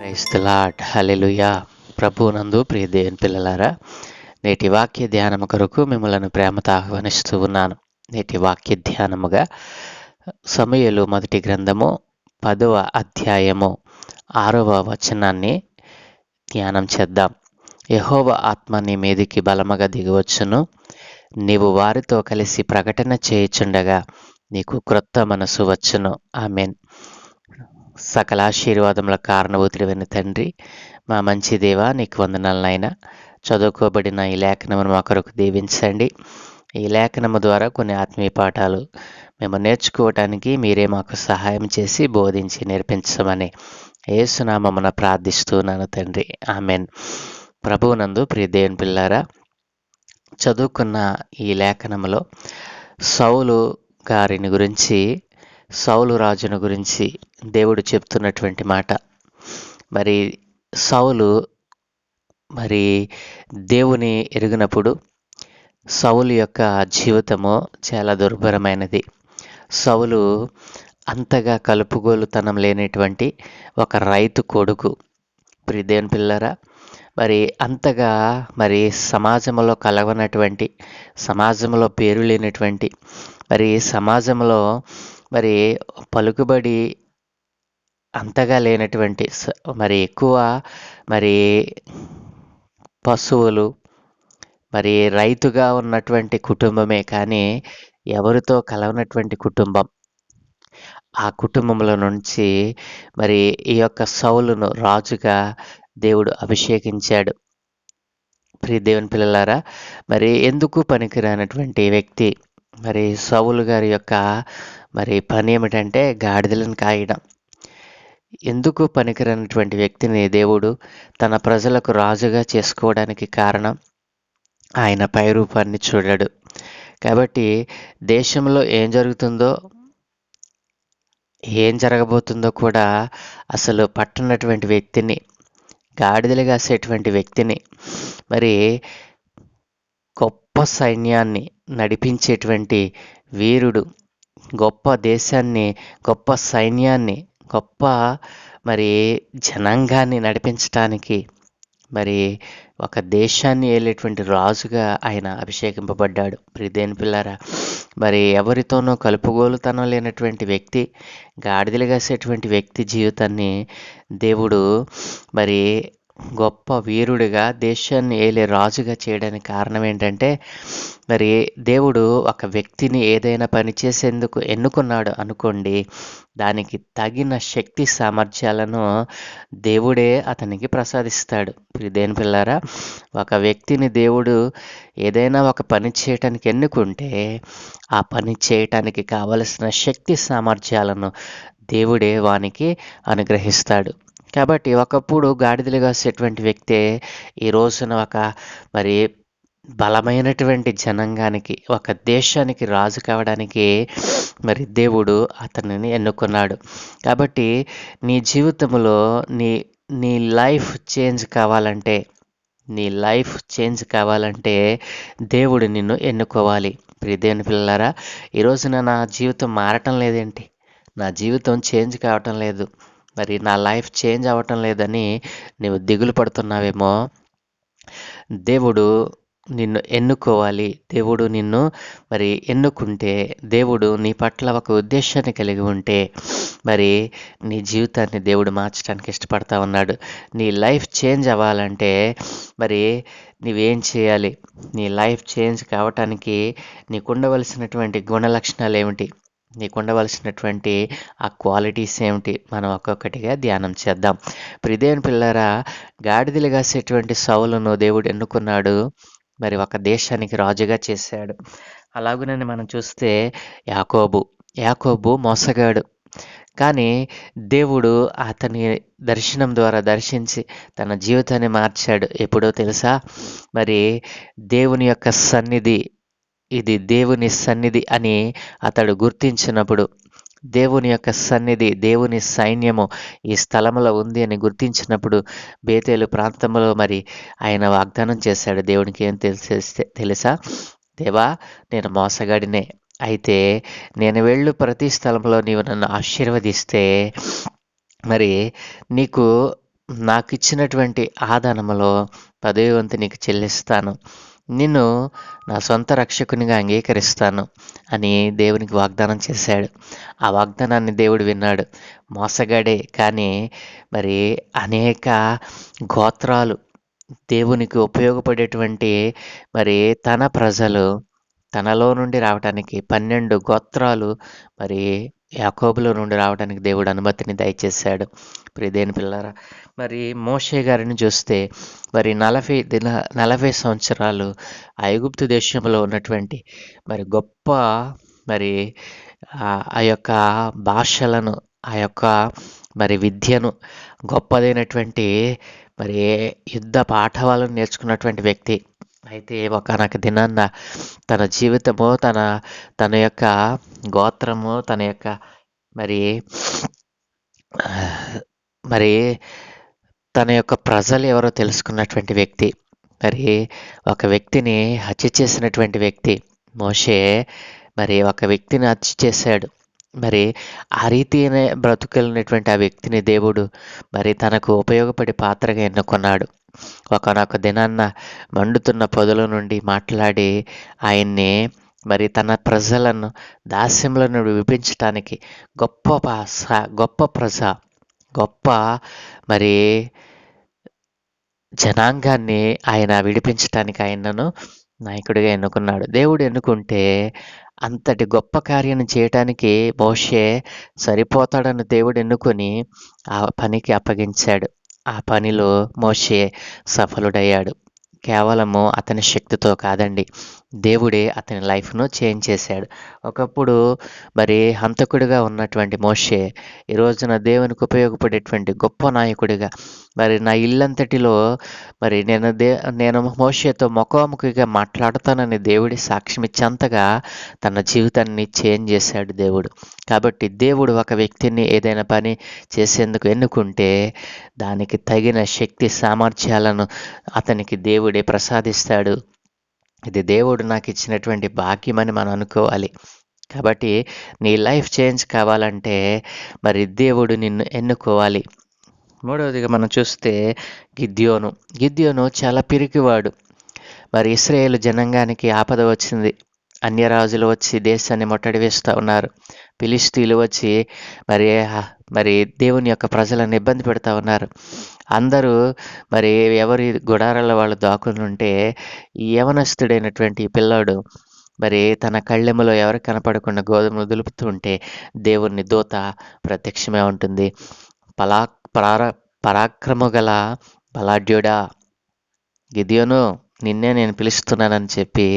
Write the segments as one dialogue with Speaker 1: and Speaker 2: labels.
Speaker 1: Praise the lord. హల్లెలూయా. ప్రభువునందు ప్రియ దేవుని పిల్లలారా, నేటి వాక్య ధ్యానము కొరకు మిమ్మలను ప్రేమతో ఆహ్వానిస్తూ ఉన్నాను. నేటి వాక్య ధ్యానముగా సమూయేలు మొదటి గ్రంథము 10వ అధ్యాయము 6వ వచనాన్ని ధ్యానం చేద్దాం. యెహోవా ఆత్మ నీ మీదికి బలముగా దిగివచ్చును, నీవు వారితో కలిసి ప్రకటన చేయుచుండగా నీకు క్రొత్త మనసు వచ్చును. ఆమేన్. సకల ఆశీర్వాదముల కారణభూతుడైన తండ్రి, మా మంచి దేవ, నీకు వందనాలు నాయనా. చదువుకోబడిన ఈ లేఖనమును మా కొరకు దీవించండి. ఈ లేఖనము ద్వారా కొన్ని ఆత్మీయ పాఠాలు మేము నేర్చుకోవటానికి మీరే మాకు సహాయం చేసి బోధించి నేర్పించమని యేసునామమున ప్రార్థిస్తున్నాను తండ్రి. ఆమెన్. ప్రభువునందు ప్రియ దేవుని పిల్లారా, చదువుకున్న ఈ లేఖనములో సౌలు గారిని గురించి, సౌలు రాజును గురించి దేవుడు చెప్తున్నటువంటి మాట. మరి సౌలు దేవుని ఎరిగినప్పుడు సౌలు యొక్క జీవితము చాలా దుర్భరమైనది. సౌలు అంతగా కలుపుగోలుతనం లేనటువంటి ఒక రైతు కొడుకు. ప్రియ దేవుని పిల్లరా, అంతగా సమాజంలో కలవనటువంటి, సమాజంలో పేరు లేనటువంటి, సమాజంలో పలుకుబడి అంతగా లేనటువంటి, ఎక్కువ పశువులు, రైతుగా ఉన్నటువంటి కుటుంబమే కానీ ఎవరితో కలవనటువంటి కుటుంబం. ఆ కుటుంబంలో నుంచి ఈ యొక్క సౌలును రాజుగా దేవుడు అభిషేకించాడు. ప్రియ దేవుని పిల్లలారా, ఎందుకు పనికిరానటువంటి వ్యక్తి సౌలు గారి యొక్క పని ఏమిటంటే గాడిదలను కాయడం. ఎందుకు పనికిరానటువంటి వ్యక్తిని దేవుడు తన ప్రజలకు రాజుగా చేసుకోవడానికి కారణం, ఆయన పై రూపాన్ని చూడడు. కాబట్టి దేశంలో ఏం జరుగుతుందో, ఏం జరగబోతుందో కూడా అసలు పట్టనటువంటి వ్యక్తిని, గాడిదలు కాసేటువంటి వ్యక్తిని, గొప్ప సైన్యాన్ని నడిపించేటువంటి వీరుడు, గొప్ప దేశాన్ని, గొప్ప సైన్యాన్ని, గొప్ప జనాంగాన్ని నడిపించటానికి ఒక దేశాన్ని ఏలేటువంటి రాజుగా ఆయన అభిషేకింపబడ్డాడు. ప్రియ దేవుని పిల్లారా, ఎవరితోనూ కలుపుగోలుతనం లేనటువంటి వ్యక్తి, గాడిదలు కాసేటువంటి వ్యక్తి జీవితాన్ని దేవుడు గొప్ప వీరుడిగా, దేశాన్ని ఏలే రాజుగా చేయడానికి కారణం ఏంటంటే, దేవుడు ఒక వ్యక్తిని ఏదైనా పని చేసేందుకు ఎన్నుకున్నాడు అనుకోండి, దానికి తగిన శక్తి సామర్థ్యాలను దేవుడే అతనికి ప్రసాదిస్తాడు. దేవుని పిల్లారా, ఒక వ్యక్తిని దేవుడు ఏదైనా ఒక పని చేయటానికి ఎన్నుకుంటే ఆ పని చేయటానికి కావలసిన శక్తి సామర్థ్యాలను దేవుడే వానికి అనుగ్రహిస్తాడు. కాబట్టి ఒకప్పుడు గాడిదలు కాసేటువంటి వ్యక్తే ఈ రోజున ఒక బలమైనటువంటి జనాంగానికి, ఒక దేశానికి రాజు కావడానికి దేవుడు అతనిని ఎన్నుకున్నాడు. కాబట్టి నీ జీవితంలో నీ లైఫ్ చేంజ్ కావాలంటే, దేవుడు నిన్ను ఎన్నుకోవాలి. ప్రియ దేవుని పిల్లలారా, ఈ రోజున నా జీవితం మారటం లేదేంటి, నా జీవితం చేంజ్ కావటం లేదు, నా లైఫ్ చేంజ్ అవ్వటం లేదని నీవు దిగులు పడుతున్నావేమో. దేవుడు నిన్ను ఎన్నుకోవాలి. దేవుడు నిన్ను ఎన్నుకుంటే, దేవుడు నీ పట్ల ఒక ఉద్దేశాన్ని కలిగి ఉంటే నీ జీవితాన్ని దేవుడు మార్చడానికి ఇష్టపడతా ఉన్నాడు. నీ లైఫ్ చేంజ్ అవ్వాలంటే నువ్వేం చేయాలి? నీ లైఫ్ చేంజ్ కావటానికి నీకు ఉండవలసినటువంటి గుణ లక్షణాలు ఏమిటి, నీకు ఉండవలసినటువంటి ఆ క్వాలిటీస్ ఏమిటి, మనం ఒక్కొక్కటిగా ధ్యానం చేద్దాం. ప్రియ దేవుని పిల్లారా, గాడిదలు కాసేటువంటి సౌలును దేవుడు ఎన్నుకున్నాడు, ఒక దేశానికి రాజుగా చేశాడు. అలాగునని మనం చూస్తే యాకోబు మోసగాడు, కానీ దేవుడు అతని దర్శనం ద్వారా దర్శించి తన జీవితాన్ని మార్చాడు. ఎప్పుడో తెలుసా? దేవుని యొక్క సన్నిధి, ఇది దేవుని సన్నిధి అని అతడు గుర్తించినప్పుడు, దేవుని యొక్క సన్నిధి, దేవుని సైన్యము ఈ స్థలంలో ఉంది అని గుర్తించినప్పుడు బేతేలు ప్రాంతంలో ఆయన వాగ్దానం చేశాడు. దేవునికి ఏం తెలుసా? దేవా, నేను మోసగాడినే, అయితే నేను వెళ్ళు ప్రతి స్థలంలో నీవు నన్ను ఆశీర్వదిస్తే నీకు నాకిచ్చినటువంటి ఆదానములో 10వ వంతు నీకు చెల్లిస్తాను. నిన్ను నా సొంత రక్షకునిగా అంగీకరిస్తాను అని దేవునికి వాగ్దానం చేశాడు. ఆ వాగ్దానాన్ని దేవుడు విన్నాడు. మోసగాడే కానీ మరి అనేక గోత్రాలు దేవునికి ఉపయోగపడేటువంటి మరి తన ప్రజలు తనలో నుండి రావటానికి 12 గోత్రాలు మరి యాకోబులో నుండి రావడానికి దేవుడు అనుమతిని దయచేశాడు. ప్రియదేని పిల్లారా, మరి మోషే గారిని చూస్తే మరి 40 సంవత్సరాలు ఐగుప్తు దేశంలో ఉన్నటువంటి మరి గొప్ప మరి ఆ యొక్క భాషలను ఆ యొక్క మరి విద్యను గొప్పదైనటువంటి మరి యుద్ధ పాఠవాలను నేర్చుకున్నటువంటి వ్యక్తి. అయితే ఒకానొక దినాన్న తన జీవితము తన యొక్క గోత్రము తన యొక్క మరి మరి తన యొక్క ప్రజలు ఎవరో తెలుసుకున్నటువంటి వ్యక్తి, మరి ఒక వ్యక్తిని హత్య చేసినటువంటి వ్యక్తి మోషే. మరి ఒక వ్యక్తిని హత్య చేశాడు. మరి ఆ రీతినే బ్రతుకెళ్ళినటువంటి ఆ వ్యక్తిని దేవుడు మరి తనకు ఉపయోగపడే పాత్రగా ఎన్నుకున్నాడు. ఒకానొక దినాన్న మండుతున్న పొదల నుండి మాట్లాడి ఆయన్ని మరి తన ప్రజలను దాస్యంలో నుండి విడిపించటానికి గొప్ప ప్రజ గొప్ప మరి జనాంగాన్ని ఆయన విడిపించటానికి ఆయనను నాయకుడిగా ఎన్నుకున్నాడు. దేవుడు ఎన్నుకుంటే అంతటి గొప్ప కార్యం చేయటానికి మోషే సరిపోతాడని దేవుడు ఎన్నుకొని ఆ పనికి అప్పగించాడు. ఆ పనిలో మోషే సఫలుడయ్యాడు. కేవలము అతని శక్తితో కాదండి, దేవుడే అతని లైఫ్ను చేంజ్ చేశాడు. ఒకప్పుడు మరి హంతకుడిగా ఉన్నటువంటి మోషే ఈ రోజున దేవునికి ఉపయోగపడేటువంటి గొప్ప నాయకుడిగా మరి నా ఇల్లంతటిలో మరి నేను మోషేతో ముఖాముఖిగా మాట్లాడతానని దేవుడి సాక్ష్యం ఇచ్చేంతగా తన జీవితాన్ని చేంజ్ చేశాడు దేవుడు. కాబట్టి దేవుడు ఒక వ్యక్తిని ఏదైనా పని చేసేందుకు ఎన్నుకుంటే దానికి తగిన శక్తి సామర్థ్యాలను అతనికి దేవుడే ప్రసాదిస్తాడు. ఇది దేవుడు నాకు ఇచ్చినటువంటి భాగ్యమని మనం అనుకోవాలి. కాబట్టి నీ లైఫ్ చేంజ్ కావాలంటే మరి దేవుడు నిన్ను ఎన్నుకోవాలి. మూడవదిగా మనం చూస్తే గిద్యోను చాలా పిరికివాడు. మరి ఇశ్రాయేలు జనాంగానికి ఆపద వచ్చింది. అన్యరాజులు వచ్చి దేశాన్ని ముట్టడి వేస్తూ ఉన్నారు. ఫిలిష్తీయులు వచ్చి మరి దేవుని యొక్క ప్రజలను ఇబ్బంది పెడతా ఉన్నారు. అందరూ మరి ఎవరి గుడారాల వాళ్ళు దాక్కుని ఉంటే ఈ యవనస్తుడైనటువంటి పిల్లాడు మరి తన కళ్ళెములో ఎవరు కనపడకుండా గోధుమలు దులుపుతూ ఉంటే దేవుని దూత ప్రత్యక్షమే ఉంటుంది. పరాక్రమ గల బలాఢ్యుడా గిద్యోను, నిన్నే నేను పిలుస్తున్నానని చెప్పి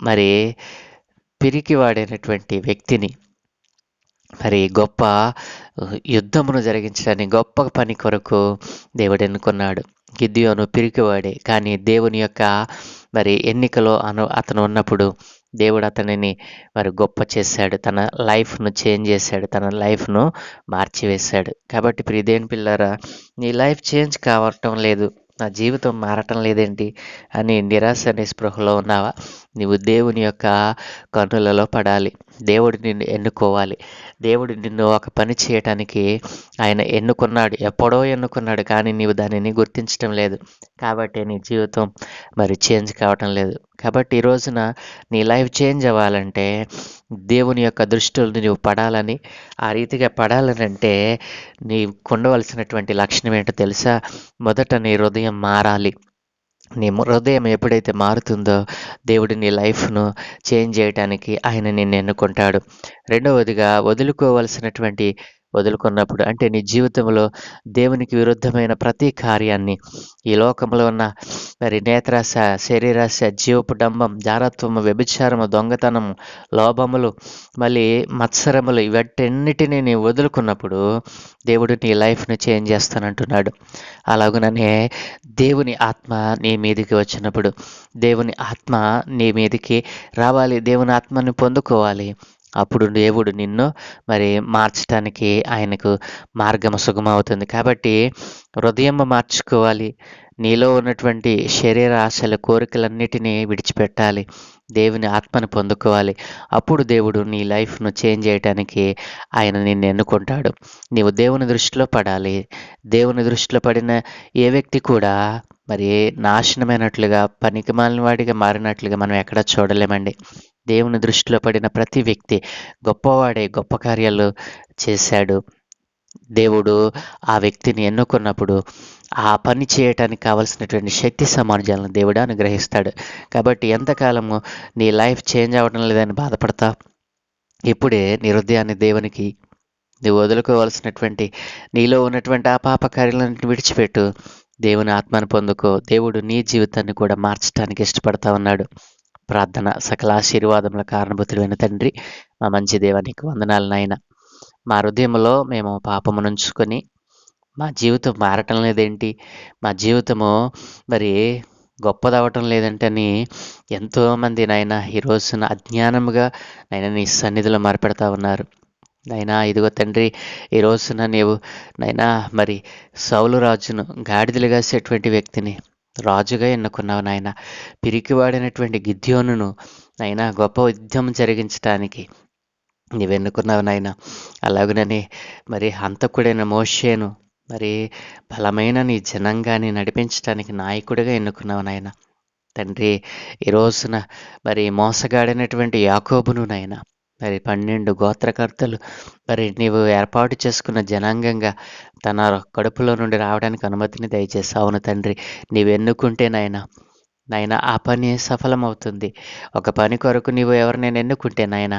Speaker 1: మరి పిరికివాడైనటువంటి వ్యక్తిని మరి గొప్ప యుద్ధమును జరిగించడానికి గొప్ప పని కొరకు దేవుడు ఎన్నుకున్నాడు. గిద్యోను పిరికివాడే, కానీ దేవుని యొక్క మరి ఎన్నికలో అతను ఉన్నప్పుడు దేవుడు అతనిని మరి గొప్ప చేశాడు. తన లైఫ్ను చేంజ్ చేశాడు, తన లైఫ్ను మార్చివేశాడు. కాబట్టి ప్రియదేని పిల్లారా, నీ లైఫ్ చేంజ్ కావటం లేదు, నా జీవితం మారటం లేదేంటి అని నిరాశ నిస్పృహలో ఉన్నావా? నీవు దేవుని యొక్క కన్నులలో పడాలి. దేవుడు నిన్ను ఎన్నుకోవాలి. దేవుడు నిన్ను ఒక పని చేయటానికి ఆయన ఎన్నుకున్నాడు, ఎప్పుడో ఎన్నుకున్నాడు, కానీ నీవు దానిని గుర్తించడం లేదు. కాబట్టి నీ జీవితం మరి చేంజ్ కావటం లేదు. కాబట్టి ఈ రోజున నీ లైఫ్ చేంజ్ అవ్వాలంటే దేవుని యొక్క దృష్టిలో నీవు పడాలని, ఆ రీతిగా పడాలని అంటే నీవు ఉండవలసినటువంటి లక్షణం ఏంటో తెలుసా? మొదట నీ హృదయం మారాలి. నీ హృదయం ఎప్పుడైతే మారుతుందో దేవుడు నీ లైఫ్ను చేంజ్ చేయడానికి ఆయన నిన్ను ఎన్నుకుంటాడు. రెండవదిగా వదులుకున్నప్పుడు అంటే నీ జీవితంలో దేవునికి విరుద్ధమైన ప్రతి కార్యాన్ని, ఈ లోకంలో ఉన్న మరి నేత్రాశ, శరీరాశ, జీవపు డంబం, జారత్వము, వ్యభిచారము, దొంగతనము, లోభములు, మళ్ళీ మత్సరములు, ఇవన్నిటినీ నీ వదులుకున్నప్పుడు దేవుడు నీ లైఫ్ను చేంజ్ చేస్తానంటున్నాడు. అలాగుననే దేవుని ఆత్మ నీ మీదికి వచ్చినప్పుడు, దేవుని ఆత్మ నీ మీదికి రావాలి, దేవుని ఆత్మని పొందుకోవాలి. అప్పుడు దేవుడు నిన్ను మరి మార్చడానికి ఆయనకు మార్గం సుగమవుతుంది. కాబట్టి హృదయం మార్చుకోవాలి. నీలో ఉన్నటువంటి శరీర ఆశల కోరికలన్నిటినీ విడిచిపెట్టాలి. దేవుని ఆత్మను పొందుకోవాలి. అప్పుడు దేవుడు నీ లైఫ్ను చేంజ్ చేయడానికి ఆయన నిన్ను ఎన్నుకుంటాడు. నీవు దేవుని దృష్టిలో పడాలి. దేవుని దృష్టిలో పడిన ఏ వ్యక్తి కూడా మరి నాశనమైనట్లుగా పనికిమాలిన వాడిగా మారినట్లుగా మనం ఎక్కడా చూడలేమండి. దేవుని దృష్టిలో పడిన ప్రతి వ్యక్తి గొప్పవాడే, గొప్ప కార్యాలు చేశాడు. దేవుడు ఆ వ్యక్తిని ఎన్నుకున్నప్పుడు ఆ పని చేయటానికి కావలసినటువంటి శక్తి సామర్థ్యాలను దేవుడు అనుగ్రహిస్తాడు. కాబట్టి ఎంతకాలము నీ లైఫ్ చేంజ్ అవ్వడం లేదని బాధపడతావు? ఇప్పుడే నీ హృదయాన్ని దేవునికి నువ్వు వదులుకోవాల్సినటువంటి నీలో ఉన్నటువంటి ఆ పాప కార్యాలను విడిచిపెట్టు. దేవుని ఆత్మను పొందుకో. దేవుడు నీ జీవితాన్ని కూడా మార్చడానికి ఇష్టపడతా ఉన్నాడు. ప్రార్థన. సకల ఆశీర్వాదముల కారణభూతుడైన తండ్రి, మా మంచి దేవా, నీకు వందనాలు నాయన. మా హృదయంలో మేము పాపమునుంచుకొని మా జీవితం మారటం లేదేంటి, మా జీవితము మరి గొప్పదవటం లేదంటని ఎంతోమంది నాయన ఈ రోజున అజ్ఞానముగా నాయన నీ సన్నిధిలో మొరపెడతా ఉన్నారు. నాయనా ఇదిగో తండ్రి, ఈ రోజున నీవు నాయనా మరి సౌలు రాజును గాడిదలు కాసేటువంటి వ్యక్తిని రాజుగా ఎన్నుకున్నావు నాయన. పిరికివాడైనటువంటి గిద్యోనును నాయనా గొప్ప యుద్ధం జరిగించటానికి నీవెన్నుకున్నావు నాయన. అలాగునని మరి హంతకుడైన మోషేను మరి బలమైన నీ జనాంగాన్ని నడిపించడానికి నాయకుడిగా ఎన్నుకున్నావు నాయన. తండ్రి, ఈ రోజున మరి మోసగాడైనటువంటి యాకోబును నాయన మరి 12 గోత్రకర్తలు మరి నీవు ఏర్పాటు చేసుకున్న జనాంగంగా తన కడుపులో నుండి రావడానికి అనుమతిని దయచేసి. అవును తండ్రి, నీవు ఎన్నుకుంటే నాయన నాయన ఆ పని సఫలమవుతుంది. ఒక పని కొరకు నీవు ఎవరినైనా ఎన్నుకుంటే నాయన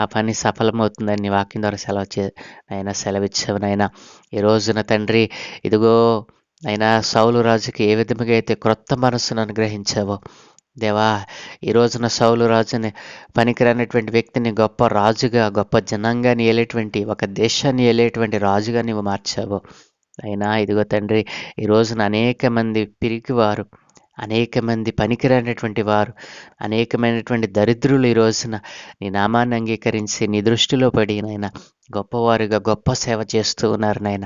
Speaker 1: ఆ పని సఫలమవుతుందని నీ వాక్యం ద్వారా నాయన సెలవిచ్చావు నాయన. ఈ రోజున తండ్రి ఇదిగో నాయన సౌలు రాజుకి ఏ విధముగా అయితే క్రొత్త మనస్సును అనుగ్రహించావో దేవా, ఈ రోజున సౌలు రాజుని పనికిరానటువంటి వ్యక్తిని గొప్ప రాజుగా, గొప్ప జనాంగాన్ని ఏలేటువంటి, ఒక దేశాన్ని ఏలేటువంటి రాజుగా నీవు మార్చావు అయినా. ఇదిగో తండ్రి, ఈ రోజున అనేక మంది పిరికివారు, అనేక మంది పనికిరానటువంటి వారు, అనేకమైనటువంటి దరిద్రులు ఈ రోజున నీ నామాన్ని అంగీకరించి నీ దృష్టిలో పడి నాయన గొప్పవారుగా గొప్ప సేవ చేస్తూ ఉన్నారు నాయన.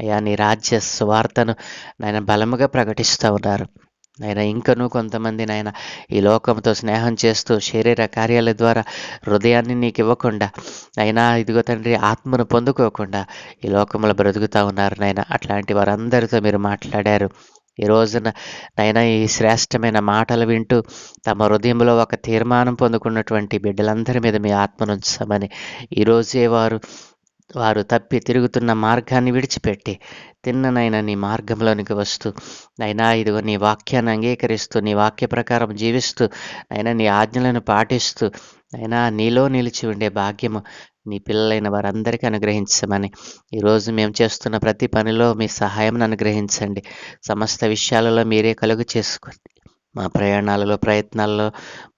Speaker 1: అయ్యా, నీ రాజ్య సువార్తను నాయన బలముగా ప్రకటిస్తూ ఉన్నారు నాయన. ఇంకనూ కొంతమంది నాయన ఈ లోకంతో స్నేహం చేస్తూ శరీర కార్యాల ద్వారా హృదయాన్ని నీకు ఇవ్వకుండా అయినా ఇదిగో తండ్రి ఆత్మను పొందుకోకుండా ఈ లోకంలో బ్రతుకుతూ ఉన్నారు నాయన. అట్లాంటి వారందరితో మీరు మాట్లాడారు. ఈ రోజున నైనా ఈ శ్రేష్టమైన మాటలు వింటూ తమ హృదయంలో ఒక తీర్మానం పొందుకున్నటువంటి బిడ్డలందరి మీద మీ ఆత్మను ఉంచమని, ఈరోజే వారు తప్పి తిరుగుతున్న మార్గాన్ని విడిచిపెట్టి తిన్ననైనా నీ మార్గంలోనికి వస్తూ నైనా ఇదిగో నీ వాక్యాన్ని అంగీకరిస్తూ నీ వాక్య ప్రకారం జీవిస్తూ నైనా నీ ఆజ్ఞలను పాటిస్తూ నైనా నీలో నిలిచి ఉండే భాగ్యము నీ పిల్లలైన వారందరికీ అనుగ్రహించమని, ఈరోజు మేము చేస్తున్న ప్రతి పనిలో మీ సహాయం అనుగ్రహించండి. సమస్త విషయాలలో మీరే కలుగు చేసుకోండి. మా ప్రయాణాలలో, ప్రయత్నాల్లో,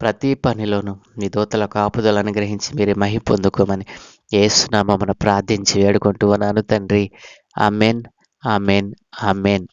Speaker 1: ప్రతి పనిలోనూ మీ దూతల కాపుదలు అనుగ్రహించి మీరే మహిమ పొందుకోమని యేసునామమున ప్రార్థించి వేడుకుంటూ ఉన్నాను తండ్రి. Amen, amen, amen.